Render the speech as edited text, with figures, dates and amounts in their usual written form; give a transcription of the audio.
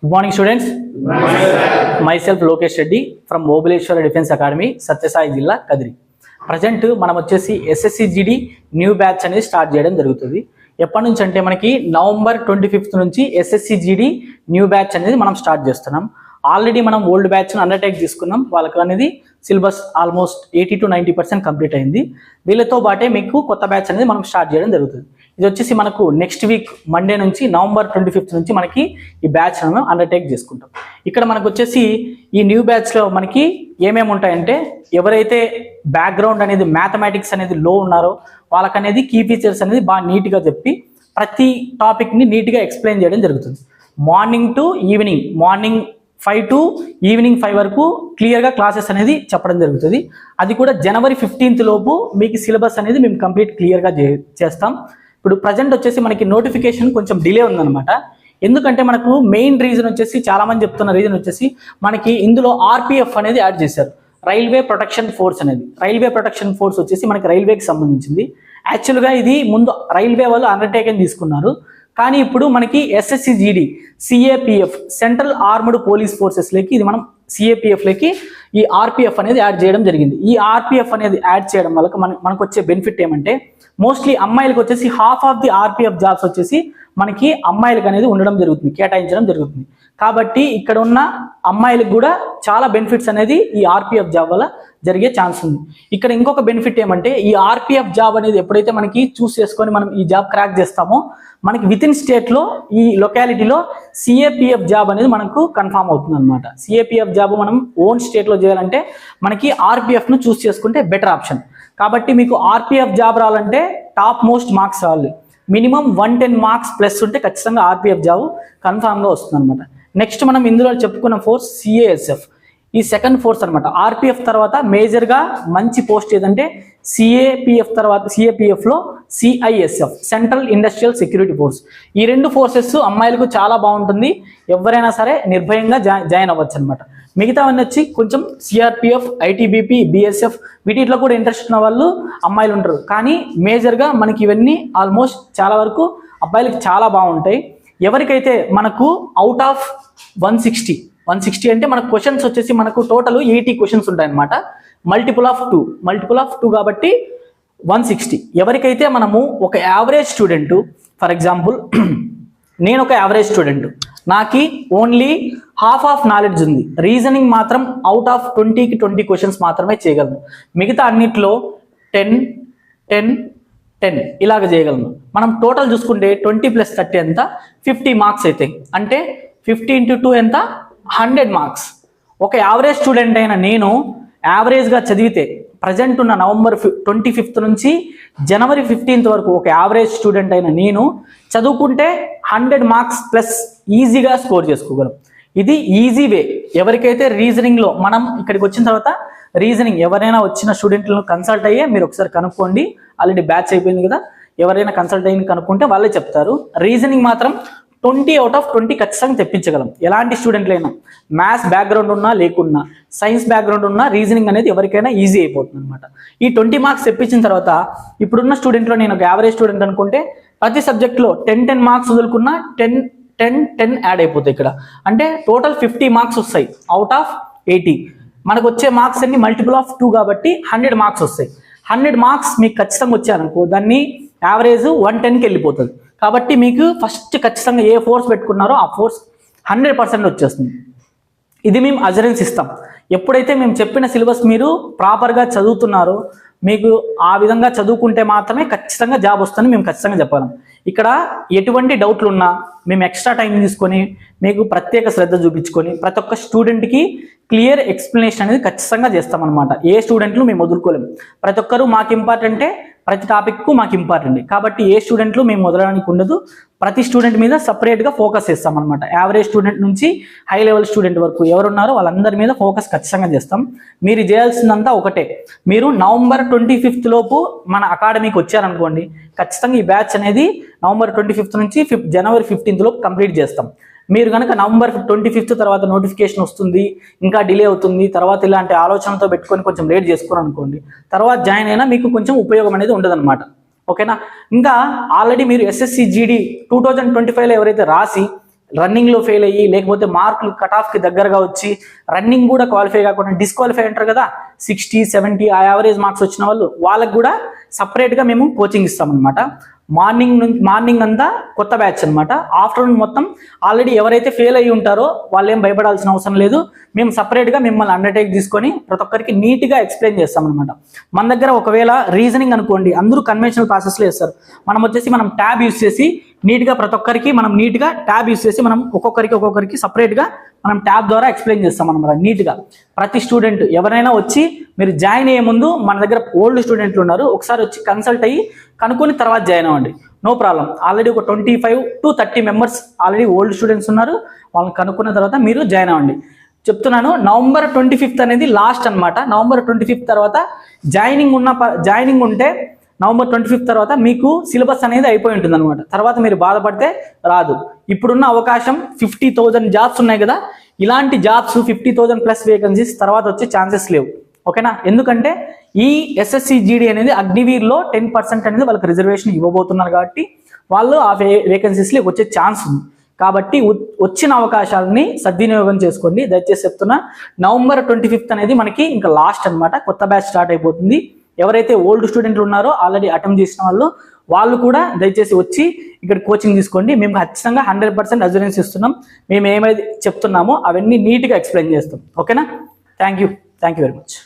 Good morning, students. Myself Lokesh Reddy from Mobileshwara Defense Academy, Satyasai Jilla, Kadri. Present మనం వచ్చేసి SSCGD new batch అనేది start చేయడం జరుగుతుంది. ఎప్పటి నుంచి అంటే మనకి నవంబర్ 25th నుంచి SSCGD న్యూ బ్యాచ్ అనేది మనం స్టార్ట్ చేస్తున్నాం. ఆల్రెడీ మనం ఓల్డ్ బ్యాచ్ అండర్టేక్ తీసుకున్నాం. వాళ్ళకి అనేది సిలబస్ ఆల్మోస్ట్ 80 to 90% కంప్లీట్ అయింది. వీళ్ళతో పాటే మీకు కొత్త బ్యాచ్ అనేది మనం స్టార్ట్ చేయడం జరుగుతుంది. ఇది వచ్చేసి మనకు నెక్స్ట్ వీక్ మండే నుంచి నవంబర్ 25th నుంచి మనకి ఈ బ్యాచ్ మనం అండర్టేక్ చేసుకుంటాం. ఇక్కడ మనకు వచ్చేసి ఈ న్యూ బ్యాచ్లో మనకి ఏమేమి ఉంటాయంటే, ఎవరైతే బ్యాక్గ్రౌండ్ అనేది మ్యాథమెటిక్స్ అనేది లో ఉన్నారో వాళ్ళకనేది కీ ఫీచర్స్ అనేది బాగా నీట్గా చెప్పి ప్రతి టాపిక్ని నీట్గా ఎక్స్ప్లెయిన్ చేయడం జరుగుతుంది. Morning to evening, morning 5 to evening 5 వరకు క్లియర్గా క్లాసెస్ అనేది చెప్పడం జరుగుతుంది. అది కూడా జనవరి 15th లోపు మీకు సిలబస్ అనేది మేము కంప్లీట్ క్లియర్గా చేస్తాం. ఇప్పుడు ప్రజెంట్ వచ్చేసి మనకి నోటిఫికేషన్ కొంచెం డిలే ఉందన్నమాట. ఎందుకంటే మనకు మెయిన్ రీజన్ వచ్చేసి, చాలామంది చెప్తున్న రీజన్ వచ్చేసి, మనకి ఇందులో RPF అనేది యాడ్ చేశారు, రైల్వే ప్రొటెక్షన్ ఫోర్స్ అనేది. రైల్వే ప్రొటెక్షన్ ఫోర్స్ వచ్చేసి మనకి రైల్వేకి సంబంధించింది. యాక్చువల్గా ఇది ముందు రైల్వే వాళ్ళు అండర్టేకన్ తీసుకున్నారు, కానీ ఇప్పుడు మనకి SSCGD CAPF central armed police ఫోర్సెస్లోకి ఇది మనం CAPFలోకి ఈ RPF అనేది యాడ్ చేయడం జరిగింది. ఈ RPF అనేది యాడ్ చేయడం వల్ల మనకు వచ్చే బెనిఫిట్ ఏమంటే, మోస్ట్లీ అమ్మాయిలకు వచ్చేసి half of the RPF jobs వచ్చేసి మనకి అమ్మాయిలకు అనేది ఉండడం జరుగుతుంది, కేటాయించడం జరుగుతుంది. కాబట్టి ఇక్కడ ఉన్న అమ్మాయిలకు కూడా చాలా బెనిఫిట్స్ అనేది ఈ RPF జాబ్ వల్ల జరిగే ఛాన్స్ ఉంది. ఇక్కడ ఇంకొక బెనిఫిట్ ఏమంటే, ఈ RPF జాబ్ అనేది ఎప్పుడైతే మనకి చూస్ చేసుకొని మనం ఈ జాబ్ క్రాక్ చేస్తామో, మనకి విత్ ఇన్ స్టేట్లో ఈ లొకాలిటీలో CAPF జాబ్ అనేది మనకు కన్ఫామ్ అవుతుంది అనమాట. CAPF జాబ్ మనం ఓన్ స్టేట్లో చేయాలంటే మనకి RPFను చూస్ చేసుకుంటే బెటర్ ఆప్షన్. కాబట్టి మీకు RPF జాబ్ రావాలంటే టాప్ మోస్ట్ మార్క్స్ రావాలి. మినిమం 110 మార్క్స్ ప్లస్ ఉంటే ఖచ్చితంగా RPF జాబ్ కన్ఫామ్గా వస్తుంది అనమాట. నెక్స్ట్ మనం ఇందులో చెప్పుకున్న ఫోర్స్ CASF, ఈ సెకండ్ ఫోర్స్ అనమాట. RPF తర్వాత మేజర్గా మంచి పోస్ట్ ఏదంటే CAPF తర్వాత CAPFలో CISF central industrial security force. ఈ రెండు ఫోర్సెస్ అమ్మాయిలకు చాలా బాగుంటుంది, ఎవరైనా సరే నిర్భయంగా జాయిన్ అవ్వచ్చు అనమాట. మిగతావన్నీ వచ్చి కొంచెం CRPF, ITBP, BSF వీటిలో కూడా ఇంట్రెస్ట్ ఉన్న వాళ్ళు అమ్మాయిలు ఉంటారు. కానీ మేజర్గా మనకి ఇవన్నీ ఆల్మోస్ట్ చాలా వరకు అబ్బాయిలకి చాలా బాగుంటాయి. ఎవరికైతే మనకు అవుట్ ఆఫ్ 160 అంటే మనకు క్వశ్చన్స్ వచ్చేసి మనకు టోటల్ 80 క్వశ్చన్స్ ఉంటాయన్నమాట. మల్టిపుల్ ఆఫ్ 2 కాబట్టి 160. ఎవరికైతే మనము ఒక యావరేజ్ స్టూడెంట్, ఫర్ ఎగ్జాంపుల్ నేను ఒక యావరేజ్ స్టూడెంట్, నాకు ఓన్లీ హాఫ్ ఆఫ్ నాలెడ్జ్ ఉంది, రీజనింగ్ మాత్రం అవుట్ ఆఫ్ 20కి 20 క్వశ్చన్స్ మాత్రమే చేయగలను. మిగతా అన్నిట్లో 10 ఇలాగ చేయగలను. మనం టోటల్ చూసుకుంటే 20 + 30 ఎంత, 50 మార్క్స్ అవుతాయి. అంటే 50 × 2 ఎంత, 100 మార్క్స్. ఒక యావరేజ్ స్టూడెంట్ అయిన నేను యావరేజ్గా చదివితే ప్రజెంట్ ఉన్న నవంబర్ 25th నుంచి జనవరి 15th వరకు ఒక యావరేజ్ స్టూడెంట్ అయిన నేను చదువుకుంటే 100 మార్క్స్ ప్లస్ ఈజీగా స్కోర్ చేసుకోగలం. ఇది ఈజీ వే. ఎవరికైతే రీజనింగ్లో మనం ఇక్కడికి వచ్చిన తర్వాత రీజనింగ్ ఎవరైనా వచ్చిన స్టూడెంట్లను కన్సల్ట్ అయ్యే మీరు ఒకసారి కనుక్కోండి. ఆల్రెడీ బ్యాచ్ అయిపోయింది కదా, ఎవరైనా కన్సల్ట్ అయ్యి కనుక్కుంటే వాళ్ళే చెప్తారు. రీజనింగ్ మాత్రం 20 out of 20 ఖచ్చితంగా తెప్పించగలం. ఎలాంటి స్టూడెంట్లైనా, మ్యాథ్స్ బ్యాక్గ్రౌండ్ ఉన్నా లేకున్నా, సైన్స్ బ్యాక్గ్రౌండ్ ఉన్నా రీజనింగ్ అనేది ఎవరికైనా ఈజీ అయిపోతుంది అనమాట. ఈ 20 మార్క్స్ తెప్పించిన తర్వాత ఇప్పుడున్న స్టూడెంట్లో నేను ఒక యావరేజ్ స్టూడెంట్ అనుకుంటే ప్రతి సబ్జెక్ట్లో 10 మార్క్స్ వదులుకున్నా 10 యాడ్ అయిపోతాయి ఇక్కడ. అంటే టోటల్ 50 మార్క్స్ వస్తాయి అవుట్ ఆఫ్ 80. మనకు వచ్చే మార్క్స్ అన్ని మల్టిపుల్ ఆఫ్ 2 కాబట్టి 100 మార్క్స్ వస్తాయి. 100 మార్క్స్ మీకు ఖచ్చితంగా వచ్చారనుకో, దాన్ని యావరేజ్ 110కి వెళ్ళిపోతుంది. కాబట్టి మీకు ఫస్ట్ ఖచ్చితంగా ఏ ఫోర్స్ పెట్టుకున్నారో ఆ ఫోర్స్ 100% వచ్చేస్తుంది. ఇది మేము అజరెన్స్ ఇస్తాం. ఎప్పుడైతే మేము చెప్పిన సిలబస్ మీరు ప్రాపర్గా చదువుతున్నారో, మీకు ఆ విధంగా చదువుకుంటే మాత్రమే ఖచ్చితంగా జాబ్ వస్తుందని మేము ఖచ్చితంగా చెప్పగలం. ఇక్కడ ఎటువంటి డౌట్లు ఉన్నా మేము ఎక్స్ట్రా టైం తీసుకొని మీకు ప్రత్యేక శ్రద్ధ చూపించుకొని ప్రతి ఒక్క స్టూడెంట్కి క్లియర్ ఎక్స్ప్లెనేషన్ అనేది ఖచ్చితంగా చేస్తామన్నమాట. ఏ స్టూడెంట్లు మేము వదులుకోలేము. ప్రతి ఒక్కరూ మాకు ఇంపార్టెంటే, ప్రతి టాపిక్కు మాకు ఇంపార్టెంట్. కాబట్టి ఏ స్టూడెంట్లు మేము వదలడానికి ఉండదు. ప్రతి స్టూడెంట్ మీద సపరేట్గా ఫోకస్ చేస్తాం అనమాట. యావరేజ్ స్టూడెంట్ నుంచి హై లెవెల్ స్టూడెంట్ వరకు ఎవరున్నారో వాళ్ళందరి మీద ఫోకస్ ఖచ్చితంగా చేస్తాం. మీరు చేయాల్సిందంతా ఒకటే, మీరు నవంబర్ 25th లోపు మన అకాడమీకి వచ్చారనుకోండి, ఖచ్చితంగా ఈ బ్యాచ్ అనేది నవంబర్ 25th నుంచి జనవరి 15th లోపు కంప్లీట్ చేస్తాం. మీరు కనుక నవంబర్ 25th తర్వాత నోటిఫికేషన్ వస్తుంది, ఇంకా డిలే అవుతుంది, తర్వాత ఇలాంటి ఆలోచనతో పెట్టుకొని కొంచెం లేట్ చేసుకోరు అనుకోండి, తర్వాత జాయిన్ అయినా మీకు కొంచెం ఉపయోగం అనేది ఉండదన్నమాట. ఓకేనా? ఇంకా ఆల్రెడీ మీరు SSCGD 2025లో ఎవరైతే రాసి రన్నింగ్లో ఫెయిల్ అయ్యి లేకపోతే మార్కులు కట్ ఆఫ్కి దగ్గరగా వచ్చి రన్నింగ్ కూడా క్వాలిఫై కాకుండా డిస్క్వాలిఫై అంటారు కదా, 60, 70 ఆ యావరేజ్ మార్క్స్ వచ్చిన వాళ్ళకి కూడా సపరేట్గా మేము కోచింగ్ ఇస్తామన్నమాట. మార్నింగ్ అంతా కొత్త బ్యాచ్ అనమాట. ఆఫ్టర్నూన్ మొత్తం ఆల్రెడీ ఎవరైతే ఫెయిల్ అయ్యి ఉంటారో వాళ్ళు ఏం భయపడాల్సిన అవసరం లేదు. మేము సపరేట్గా మిమ్మల్ని అండర్టేక్ తీసుకొని ప్రతి ఒక్కరికి నీట్గా ఎక్స్ప్లెయిన్ చేస్తామన్నమాట. మన దగ్గర ఒకవేళ రీజనింగ్ అనుకోండి, అందరూ కన్వెన్షనల్ ప్రాసెస్లో చేస్తారు. మనం ట్యాబ్ యూస్ చేసి నీట్గా ప్రతి ఒక్కరికి మనం నీట్గా ట్యాబ్ యూస్ చేసి మనం ఒక్కొక్కరికి సపరేట్గా మనం ట్యాబ్ ద్వారా ఎక్స్ప్లెయిన్ చేస్తాం అనమాట నీట్గా. ప్రతి స్టూడెంట్ ఎవరైనా వచ్చి మీరు జాయిన్ అయ్యే ముందు మన దగ్గర ఓల్డ్ స్టూడెంట్లు ఉన్నారు, ఒకసారి వచ్చి కన్సల్ట్ అయ్యి కనుక్కొని తర్వాత జాయిన్ అవ్వండి, నో ప్రాబ్లం. ఆల్రెడీ ఒక 25 to 30 members already old students ఉన్నారు, వాళ్ళని కనుక్కున్న తర్వాత మీరు జాయిన్ అవ్వండి. చెప్తున్నాను, November 25th అనేది లాస్ట్ అనమాట. November 25th తర్వాత జాయినింగ్ ఉంటే November 25th తర్వాత మీకు సిలబస్ అనేది అయిపోయి ఉంటుంది అనమాట. తర్వాత మీరు బాధపడితే రాదు. ఇప్పుడున్న అవకాశం 50,000 జాబ్స్ ఉన్నాయి కదా, ఇలాంటి జాబ్స్ 50,000 ప్లస్ వేకెన్సీస్ తర్వాత వచ్చే ఛాన్సెస్ లేవు, ఓకేనా? ఎందుకంటే ఈ SSCGD అనేది అగ్నివీర్లో 10% అనేది వాళ్ళకి రిజర్వేషన్ ఇవ్వబోతున్నారు కాబట్టి వాళ్ళు ఆ వేకెన్సీస్లో వచ్చే ఛాన్స్ ఉంది. కాబట్టి వచ్చిన అవకాశాలని సద్వినియోగం చేసుకోండి. దయచేసి చెప్తున్నా, November 25th అనేది మనకి ఇంకా లాస్ట్ అనమాట. కొత్త బ్యాచ్ స్టార్ట్ అయిపోతుంది. ఎవరైతే ఓల్డ్ స్టూడెంట్లు ఉన్నారో ఆల్రెడీ అటెంప్ట్ చేసిన వాళ్ళు కూడా దయచేసి వచ్చి ఇక్కడ కోచింగ్ తీసుకోండి. మేము ఖచ్చితంగా 100% అష్యూరెన్స్ ఇస్తున్నాం. మేము ఏమైతే చెప్తున్నామో అవన్నీ నీట్గా ఎక్స్ప్లెయిన్ చేస్తాం, ఓకేనా? Thank you very much.